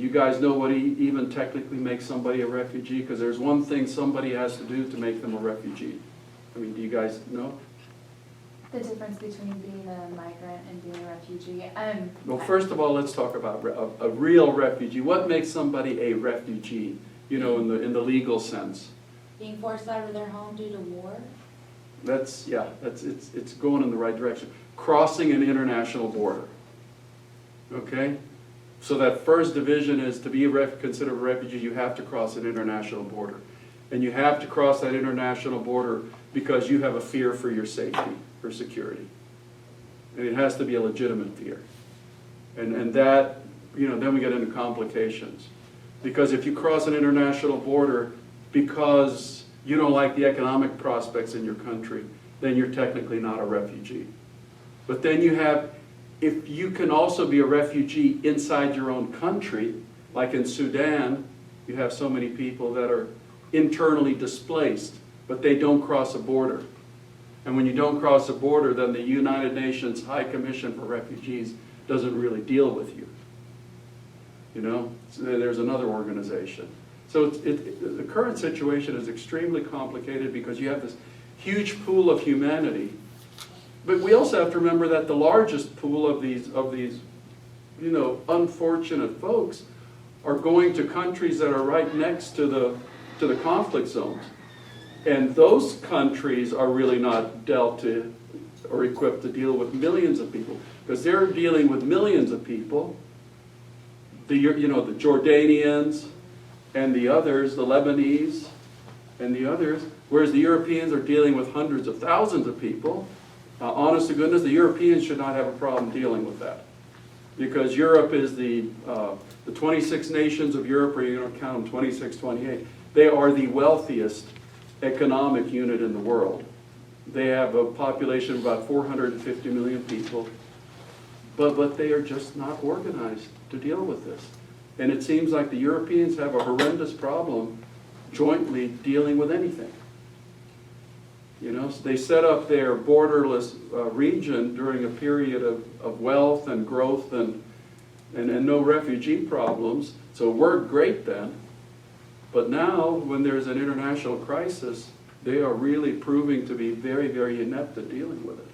you guys know what even technically makes somebody a refugee? Because there's one thing somebody has to do to make them a refugee. I mean, do you guys know? The difference between being a migrant and being a refugee. Well, first of all, let's talk about a real refugee. What makes somebody a refugee? You know, in the legal sense. Being forced out of their home due to war? It's going in the right direction. Crossing an international border. Okay? So that first division is to be considered a refugee, you have to cross an international border. And you have to cross that international border because you have a fear for your safety, for security. And it has to be a legitimate fear. And that, you know, then we get into complications. Because if you cross an international border because you don't like the economic prospects in your country, then you're technically not a refugee. But then you have, if you can also be a refugee inside your own country, like in Sudan, you have so many people that are internally displaced, but they don't cross a border. And when you don't cross a border, then the United Nations High Commission for Refugees doesn't really deal with you. You know, so there's another organization. So the current situation is extremely complicated because you have this huge pool of humanity. But we also have to remember that the largest pool of these you know, unfortunate folks are going to countries that are right next to the conflict zones. And those countries are really not dealt to or equipped to deal with millions of people, because they're dealing with millions of people. The Jordanians and the others, the Lebanese and the others, whereas the Europeans are dealing with hundreds of thousands of people. Honest to goodness, the Europeans should not have a problem dealing with that, because Europe is the 26 nations of Europe, or you don't count them, 26, 28. They are the wealthiest economic unit in the world. They have a population of about 450 million people, but they are just not organized to deal with this. And it seems like the Europeans have a horrendous problem jointly dealing with anything. You know, so they set up their borderless region during a period of wealth and growth and no refugee problems, so it worked great then. But now, when there's an international crisis, they are really proving to be very, very inept at dealing with it.